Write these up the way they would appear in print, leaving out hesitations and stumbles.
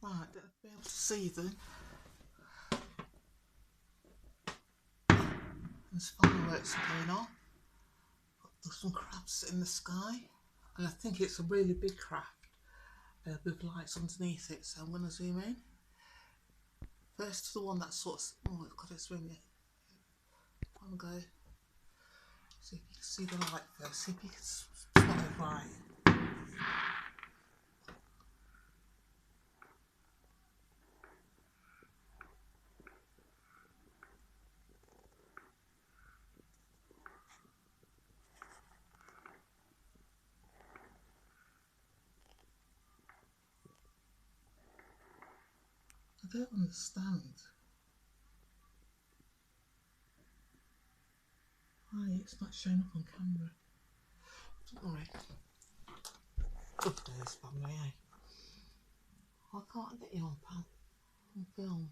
Right, don't be able to see them. There's fireworks going on. There's some crabs in the sky, and I think it's a really big craft with lights underneath it. So I'm going to zoom in. First to the one that's sort of, oh God, it's ringing. I'm going to go see if you can see the light first. See if you can spot it right. I don't understand. Why it's not showing up on camera. Don't worry. Good days, family, eh? Why can't I get you on, pal? On film.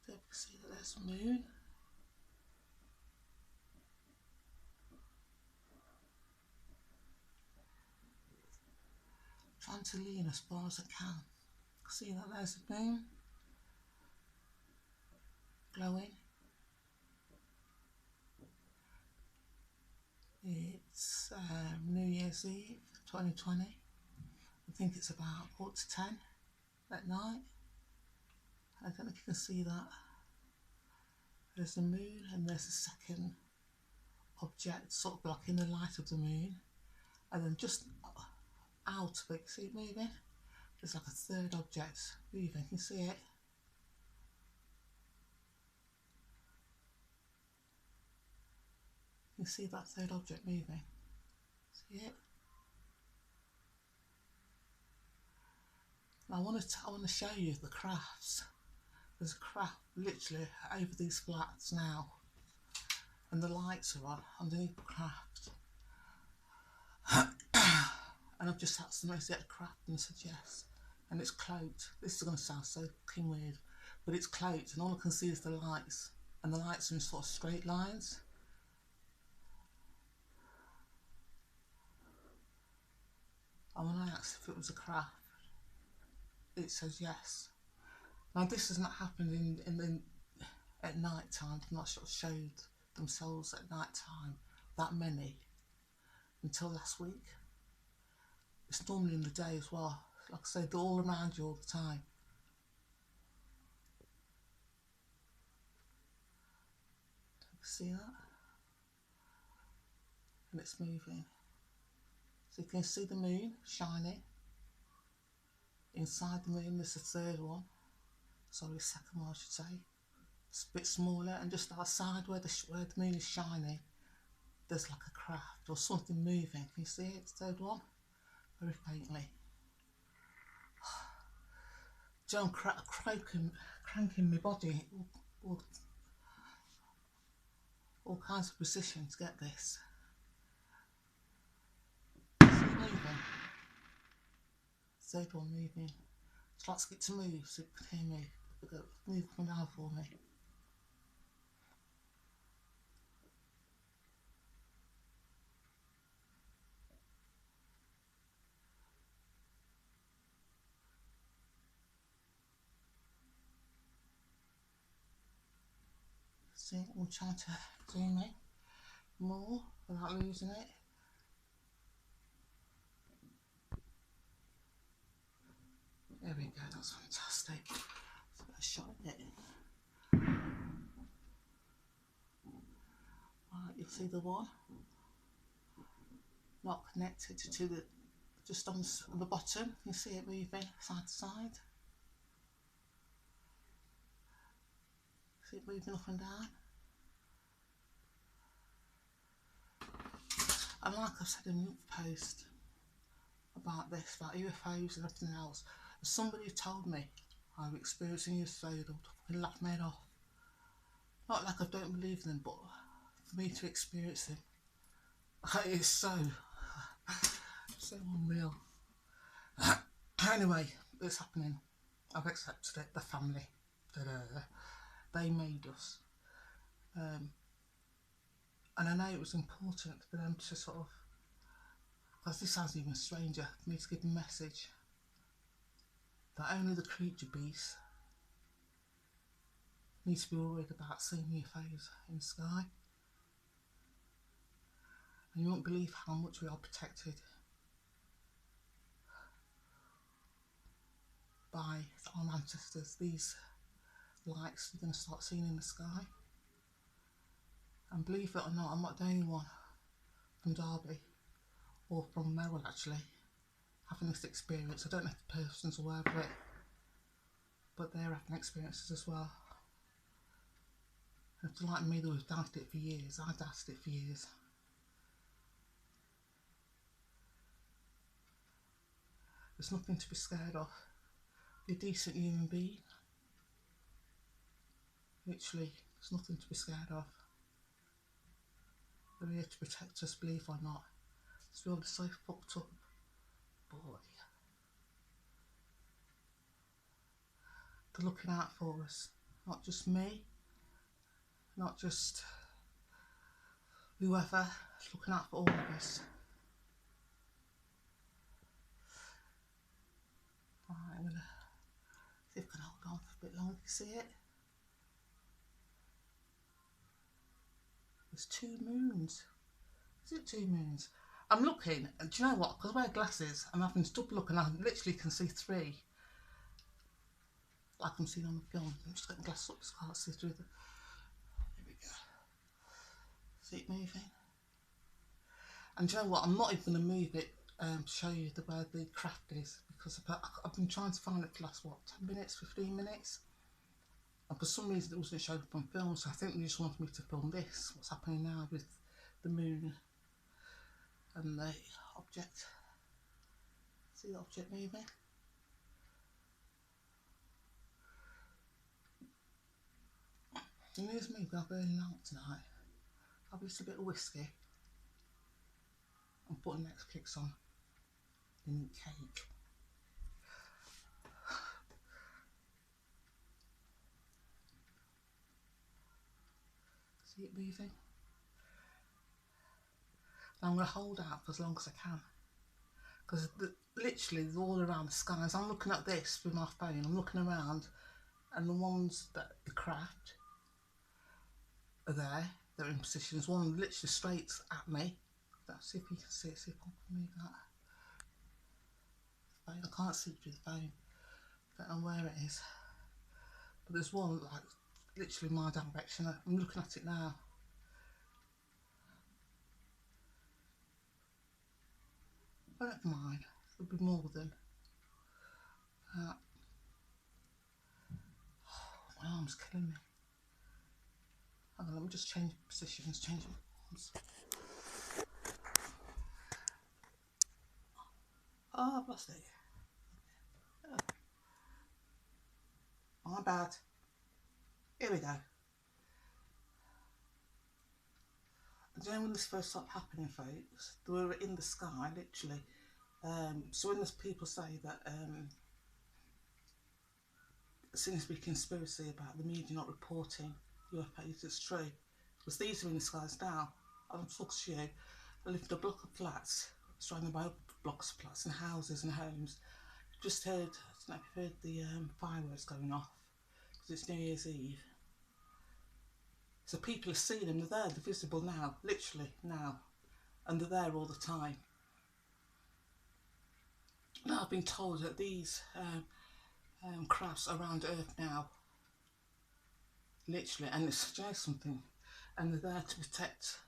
There you can see that there's a moon. Trying to lean as far as I can. See that there's a moon glowing. It's New Year's Eve 2020. I think it's about 10 at night. I don't know if you can see that. There's the moon and there's a second object sort of blocking the light of the moon. And then just out of it, see it moving? There's like a third object moving. Can you see it? You see that third object moving? See it? And I want to show you the crafts. There's a craft literally over these flats now, and the lights are on underneath the craft. And I've just asked them if it's a craft and they said yes. And it's cloaked. This is going to sound so fucking weird, but it's cloaked, and all I can see is the lights, and the lights are in sort of straight lines. And when I asked if it was a craft, it says yes. Now this has not happened at night time. They've not sort of showed themselves at night time that many until last week. It's normally in the day as well. Like I say, they're all around you all the time. See that? And it's moving. So you can see the moon shining. Inside the moon there's a third one. Sorry, second one I should say. It's a bit smaller, and just outside where the moon is shining, there's like a craft or something moving. Can you see it? Third one, very faintly. Joe, I'm cranking my body all kinds of position to get this. See it moving. Third one moving. Just like to get to move so you can hear me. Move coming down for me. See, I'm trying to zoom in more without losing it. There we go, that's fantastic. So let's shot it. Right, you'll see the one not connected to the, just on the bottom. You see it moving side to side. See it moving up and down. And like I've said in the post about this, about UFOs and everything else, as somebody who told me I'm experiencing UFOs, I would fucking laugh my head off. Not like I don't believe them, but for me to experience them, it is so unreal. Anyway, it's happening. I've accepted it. The family, they made us. And I know it was important for them to sort of, because this sounds even stranger, for me to give a message that only the creature beasts need to be worried about seeing UFOs in the sky. And you won't believe how much we are protected by our ancestors. These lights we're going to start seeing in the sky. And believe it or not, I'm not the only one from Derby, or from Merrill actually, having this experience. I don't know if the person's aware of it, but they're having experiences as well. And if they're like me, they've doubted it for years. I doubted it for years. There's nothing to be scared of. You're a decent human being. Literally, there's nothing to be scared of. They're here to protect us, believe it or not. This world is so fucked up. Boy. They're looking out for us. Not just me. Not just whoever. It's looking out for all of us. Right, I'm going to see if I can hold on for a bit longer. You see it? There's 2 moons. Is it 2 moons? I'm looking, and do you know what? Because I wear glasses, I'm having to double look, and I literally can see 3. Like I'm seeing on the film. I'm just getting glasses up so I can't see through the. Here we go. See it moving? And do you know what? I'm not even going to move it to show you where the craft is, because I've been trying to find it for the last, what, 10 minutes, 15 minutes? And for some reason it wasn't showing up on film, so I think they just wanted me to film this, what's happening now with the moon and the object. See the object moving? And here's me, we've got burning out tonight. I've just a bit of whiskey. I'm putting Netflix on and eat cake. See it moving? And I'm going to hold out for as long as I can, because literally they're all around the sky. As I'm looking at this with my phone, I'm looking around, and the ones that the craft are there, they're in positions. One literally straight at me. Let's see if you can see it, see if I can move that. Phone. I can't see through the phone. Don't know where it is. But there's one like literally my direction. I'm looking at it now. But never mind. There'll be more of them. Oh, my arm's killing me. me just change positions, change arms. Oh, I've lost it. Oh, my bad. Here we go. Do you know when this first started happening, folks? They were in the sky, literally. So when there's people say that there seems to be a conspiracy about the media not reporting UFOs, it's true. Because these are in the skies now. I'm talking to you. I live in a block of flats, surrounded by blocks of flats and houses and homes. Just heard, I don't know if you've heard the fireworks going off, because it's New Year's Eve. So people are seeing them, they're there, they're visible now, literally now. And they're there all the time. Now I've been told that these crafts are around Earth now, literally, and it's just something, and they're there to protect,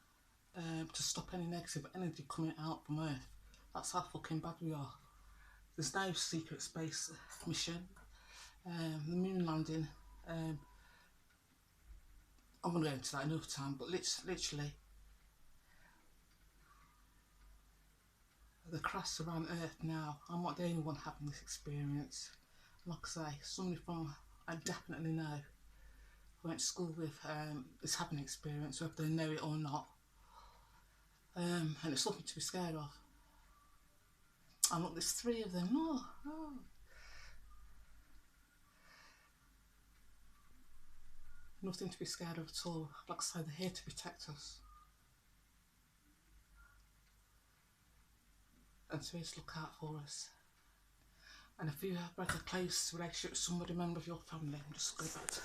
to stop any negative energy coming out from Earth. That's how fucking bad we are. There's no secret space mission, the moon landing. I'm going to go into that another time, but literally, the crafts around Earth now. I'm not the only one having this experience. Like I say, somebody from I definitely know, who went to school with, is having an experience, whether they know it or not. And it's nothing to be scared of. And look, there's 3 of them. Oh. Nothing to be scared of at all. Like I say, they're here to protect us. And so just look out for us. And if you have a close relationship with somebody, member of your family, and just go back to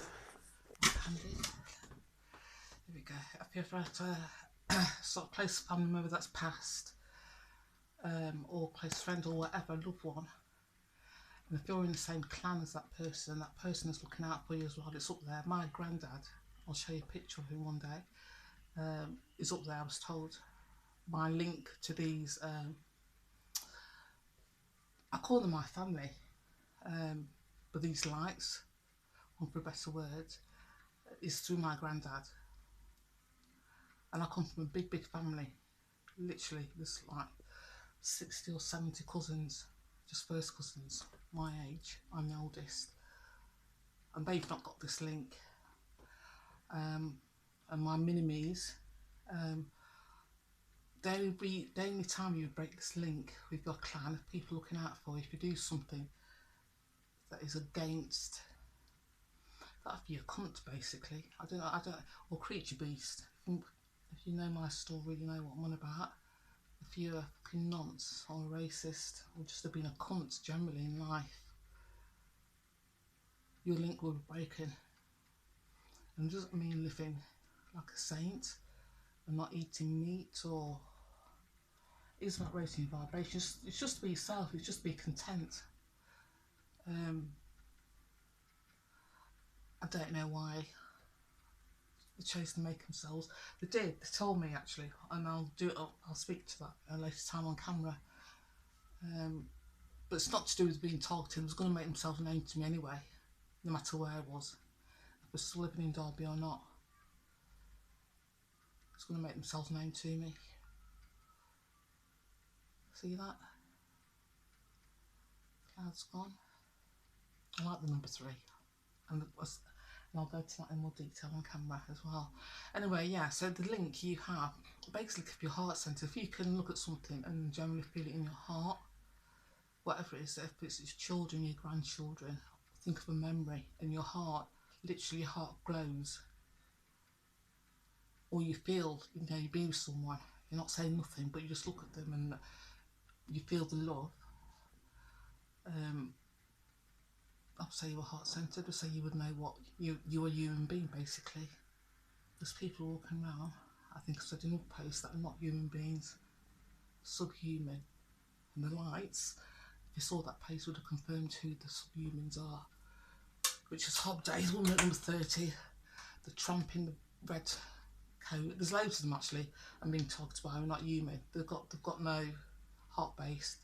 the handy. There we go. If you've had a sort of close family member that's passed, or close friend or whatever, loved one, and if you're in the same clan as that person is looking out for you as well. It's up there. My granddad, I'll show you a picture of him one day, is up there, I was told. My link to these, I call them my family, but these lights, one for a better word, is through my granddad. And I come from a big family. Literally, there's like 60 or 70 cousins, just first cousins, my age. I'm the oldest. And they've not got this link. And my mini-me's, the only time you break this link with your clan of people looking out for you, if you do something that is against, that'd be a cunt basically. I don't know, or creature beast. If you know my story, you know what I'm on about. If you're a fucking nonce or a racist or just have been a cunt generally in life, your link will be broken. And it doesn't mean living like a saint and not eating meat, or it's about raising vibrations. It's just to be yourself, it's just to be content. I don't know why they chose to make themselves. They did, they told me actually, and I'll speak to that a later time on camera. But it's not to do with being targeted. It was going to make themselves known to me anyway, no matter where I was. If I was still living in Derby or not, it's going to make themselves known to me. See that? Cloud's gone. I like the number 3. And I'll go to that in more detail on camera as well. Anyway, yeah, so the link you have, basically if your heart centre, if you can look at something and generally feel it in your heart, whatever it is, if it's your children, your grandchildren, think of a memory in your heart, literally your heart glows. Or you feel, you know, you be with someone, you're not saying nothing, but you just look at them and you feel the love. I'll say you were heart-centred, so you would know what you are a human being basically. There's people walking around, I think I said in a post, that are not human beings, subhuman. And the lights, if you saw that post, would have confirmed who the subhumans are. Which is Hob Days, woman at number 30, the tramp in the red coat. There's loads of them actually, and being talked about, are not human. They've got no heart-based,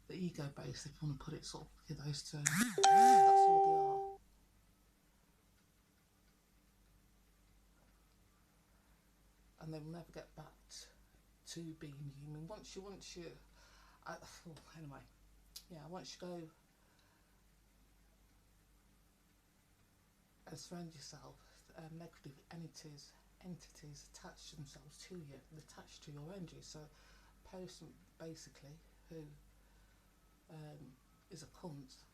the ego-based, if you want to put it sort of in those terms. That's all and they will never get back to being human. Once you anyway, yeah, once you go and surround yourself, negative entities attach themselves to you, attached to your energy. So a person basically who is a cunt,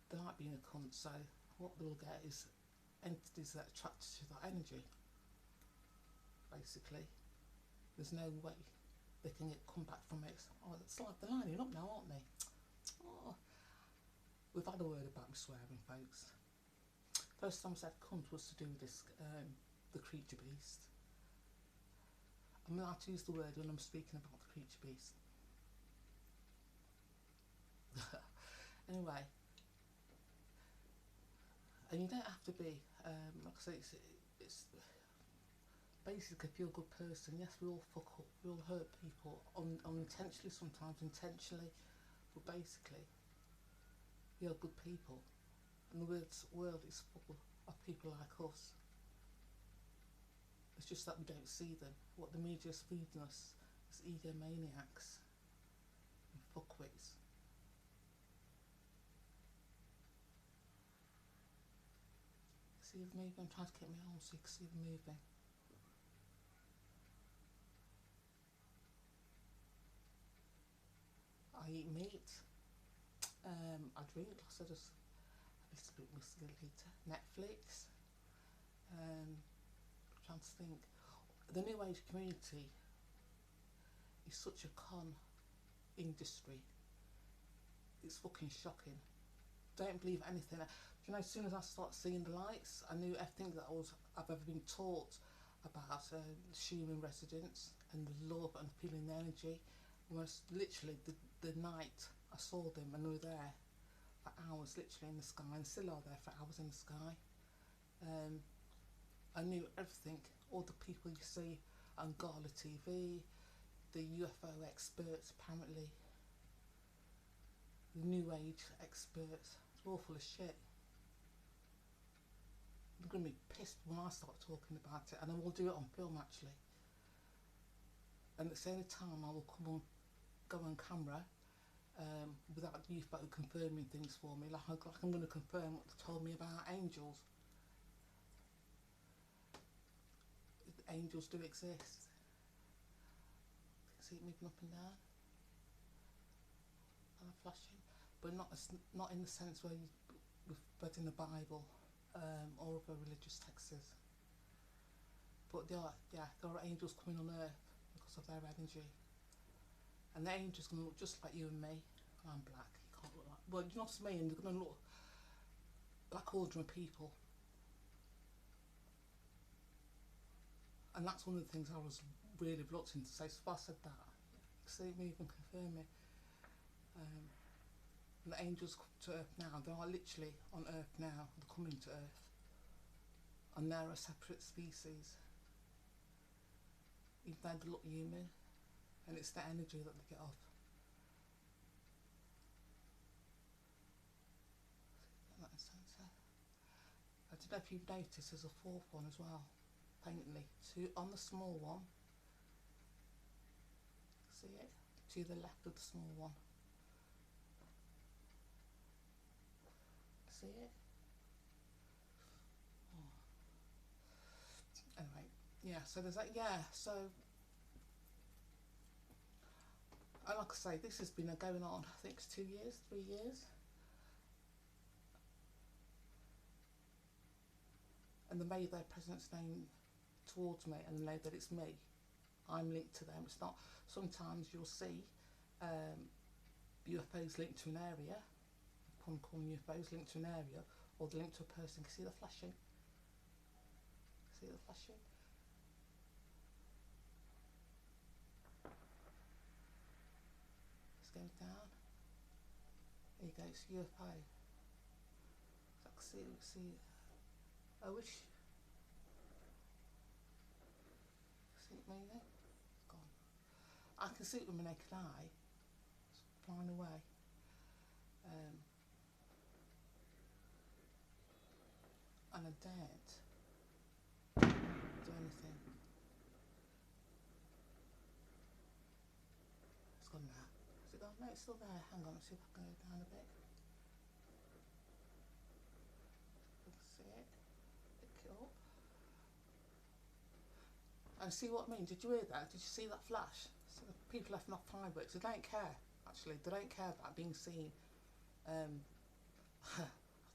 they like being a cunt, so what they'll get is entities that attract to that energy. Basically, there's no way they can come back from it. Oh, it's like they're lining up now, aren't they? Oh, we've had a word about me swearing, folks. First time I said cunt was to do with this, the creature beast. I'm allowed to use the word when I'm speaking about the creature beast. Anyway, and you don't have to be, like I say, it's basically if you're a good person. Yes, we all fuck up, we all hurt people, unintentionally, sometimes intentionally, but basically, we are good people, and the world is full of people like us. It's just that we don't see them. What the media is feeding us is egomaniacs and fuckwits. See the movie? I'm trying to get my arm so you can see the movie. I eat meat. I drink, like I said, just a little bit whiskey later. Netflix. I'm trying to think. The new age community is such a con industry. It's fucking shocking. Don't believe anything. You know, as soon as I start seeing the lights, I knew everything that I've ever been taught about human residence and the love and feeling the energy. Almost literally the night I saw them and they were there for hours, literally in the sky, and still are there for hours in the sky. I knew everything. All the people you see on Gala TV, the UFO experts, apparently, the New Age experts, it's all full of shit. I'm going to be pissed when I start talking about it, and I will do it on film actually. And it's the only time I will go on camera without the UFO confirming things for me, like I'm going to confirm what they told me about angels. Angels do exist. You can see it moving up and down. And I'm flashing, but not in the sense where we've read in the Bible or other religious texts. But there are angels coming on earth because of their energy. And the angels going to look just like you and me. I'm black, you can't look like. Well, you know what I mean? They're going to look like ordinary people. And that's one of the things I was really reluctant to say. So if I said that, you can see me even confirm me. And the angels come to earth now. They are literally on earth now. They're coming to earth. And they're a separate species. Even though they look human. And it's the energy that they get off. I don't know if you've noticed there's a fourth one as well, faintly. On the small one, see it? To the left of the small one. See it? Oh. Anyway, yeah, so there's that, yeah, so, and like I say, this has been going on, I think it's 2 years, 3 years. And they made their president's name towards me and know that it's me. I'm linked to them. It's not, sometimes you'll see UFOs linked to an area, call them UFOs linked to an area, or they're linked to a person. Can you see the flashing? See the flashing? It's going down. There you go, it's UFO. So I can see, I wish, see it moving? It's gone. I can see it with my naked eye. It's flying away. And I daren't do anything. No, it's still there. Hang on, let's see if I can go down a bit. You can see it. Pick it up. And see what I mean? Did you hear that? Did you see that flash? So the people left off fireworks. They don't care, actually. They don't care about being seen. I'll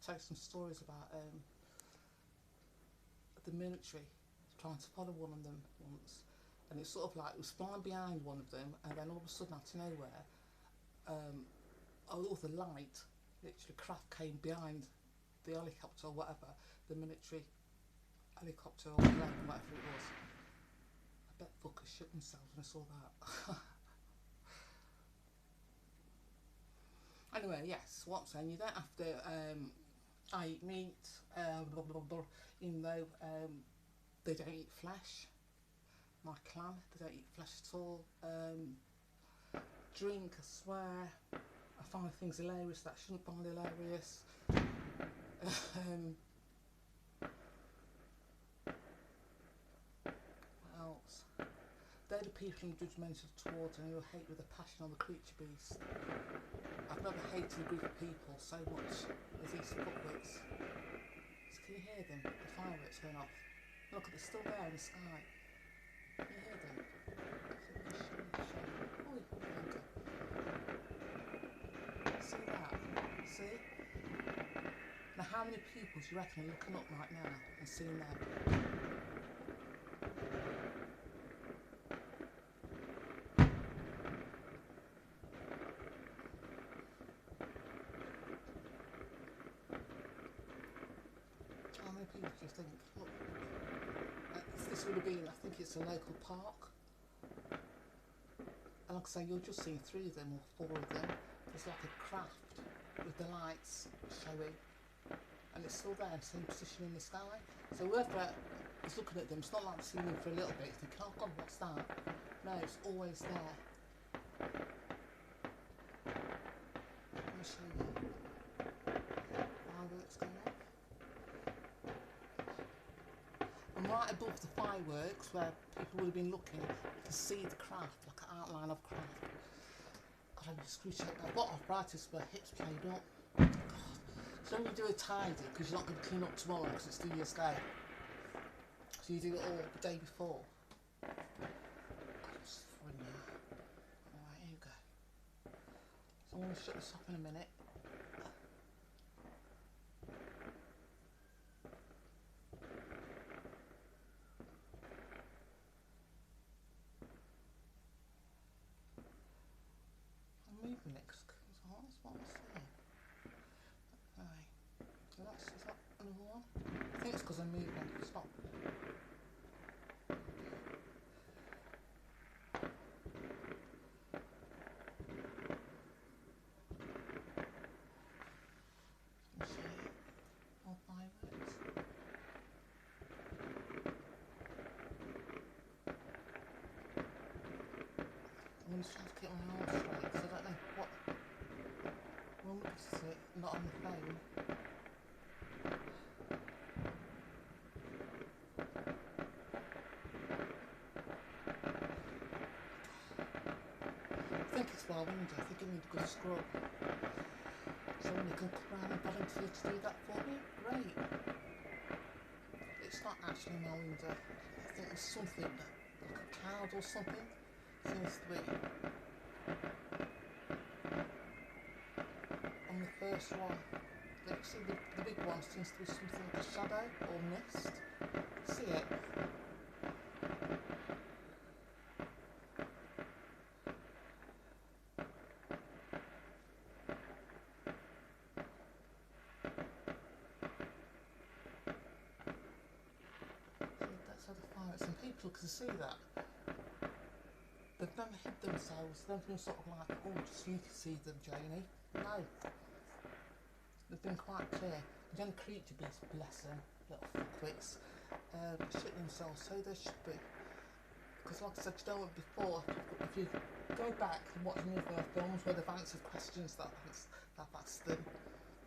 tell you some stories about the military trying to follow one of them once, and it's sort of like it was flying behind one of them, and then all of a sudden out of nowhere, all the light, literally craft came behind the helicopter or whatever, the military helicopter or plane, whatever it was. I bet fuckers shit themselves when I saw that. Anyway, yes, what I'm saying, you don't have to I eat meat, blah, blah, blah, even though they don't eat flesh. My clan, they don't eat flesh at all. Drink, I swear. I find things hilarious that I shouldn't find hilarious. What else? They're the people I'm judgmental towards and who hate with a passion on the creature beast. I've never hated a group of people so much as these footworks. So can you hear them? The fireworks going off. Look, they're still there in the sky. Can you hear them? Oh, okay. See that? See? Now how many people do you reckon are looking up right now and seeing them? How many people do you think? Look, this would have been, I think it's a local park. And like I say, you're just seeing 3 of them or 4 of them. There's like a craft with the lights showing, and it's still there, same position in the sky. So whoever is looking at them, it's not like seeing them for a little bit, thinking, oh God, what's that? No, it's always there. Let me show you. Fireworks going off. And right above the fireworks, where people would have been looking, you can see the craft, like an outline of craft. God, I'm screw shape. I've got arthritis, my hips played up. God. So when you do a tidy, because you're not going to clean up tomorrow because it's New Year's Day. So you do it all the day before. God, I'm suffering now. Alright, here you go. So I'm going to shut this off in a minute. Moving it because that's what I'm saying. Right. So is that another one? I think it's because I'm moving. Stop. Can you see it? More fireworks. I'm going to try to keep my arms straight because I don't know what. One look at it, not on the phone. I think it's well windy. I think I need a good scrub. Someone who can come round and volunteer to do that for me? Great. It's not actually my window. I think there's something, like a cloud or something. Seems to be. On the first one, see the big one seems to be something like a shadow or mist. See it? That's how the fireworks, and people can see that. They've never hid themselves, they've been sort of like, oh, just you can see them, Janie. No. They've been quite clear. The young creature beasts, bless them, little fuckwits, shit themselves, so they should be. Because like I said, you know what, before, if you go back and watch any of their films where they've answered questions that I've asked them,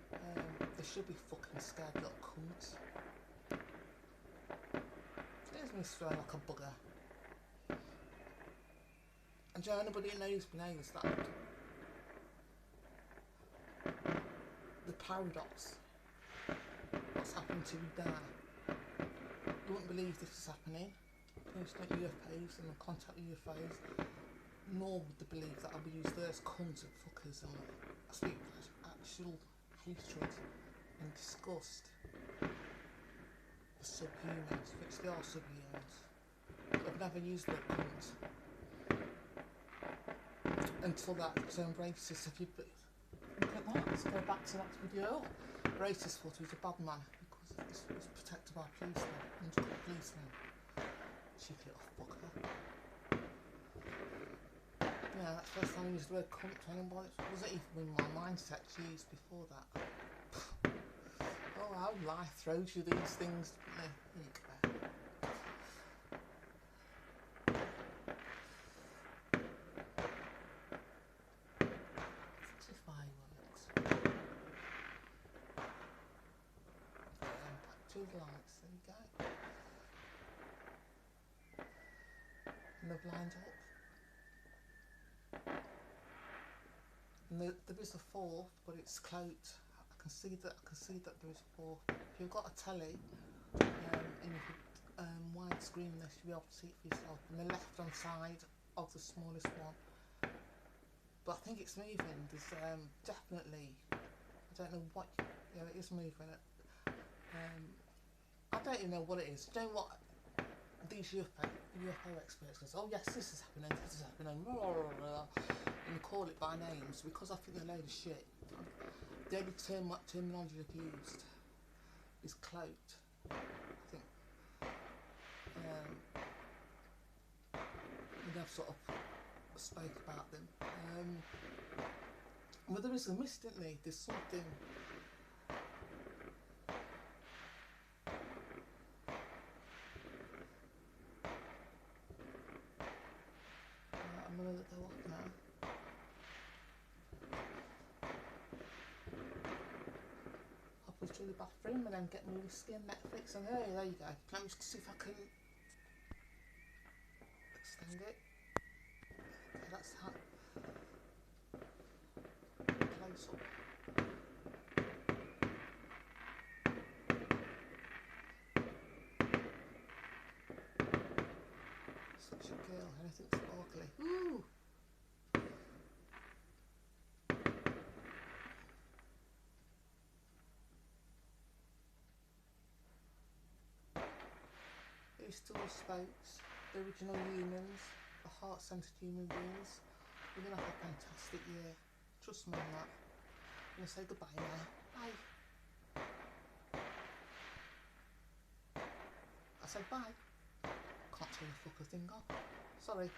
they should be fucking scared little cunts. There's me swearing like a bugger. And Joe, anybody who knows me knows that paradox. What's happening to you there? You wouldn't believe this is happening. It's not UFOs and contact UFOs. Nor would they believe that I would use those cunts and fuckers, and I speak with actual hatred and disgust for subhumans, which they are subhumans. I've never used the word cunt until that term racist. If you look at that, let's go back to that video. Racist thought he was a bad man because this was protected by policemen, undercover policemen. Cheeky little fucker. Yeah, that's the first time I used the word cunt to anyone. It wasn't even in my mindset to use before that. Oh, how life throws you these things. Fireworks. Back to the lights, there you go. And they've lined up. And there is a fourth, but it's cloaked. I can see that there is a fourth. If you've got a telly and you could widescreen this, you'll be able to see it for yourself. On the left hand side of the smallest one. But I think it's moving. There's definitely, I don't know what, yeah, it is moving. I don't even know what it is. Do you know what these UFO experts go, oh yes, this is happening, blah, blah, blah, blah, and they call it by names because I think they're a load of shit. The only terminology they've used is cloaked. I think they've sort of spoke about them. Well, there is a mist, isn't there? There's something. I'm gonna let go off now. I'll push through the bathroom and then get me whiskey and Netflix, and hey, there you go. Let me just see if I can extend it. Okay, that's that. Close up. Such a girl, anything sparkly. Ooh! These two spokes, the original humans, the heart-centered human beings. We're going to have a fantastic year. Trust me on that. I'm going to say goodbye now. Bye. I said bye. Can't turn the fucker thing off. Sorry.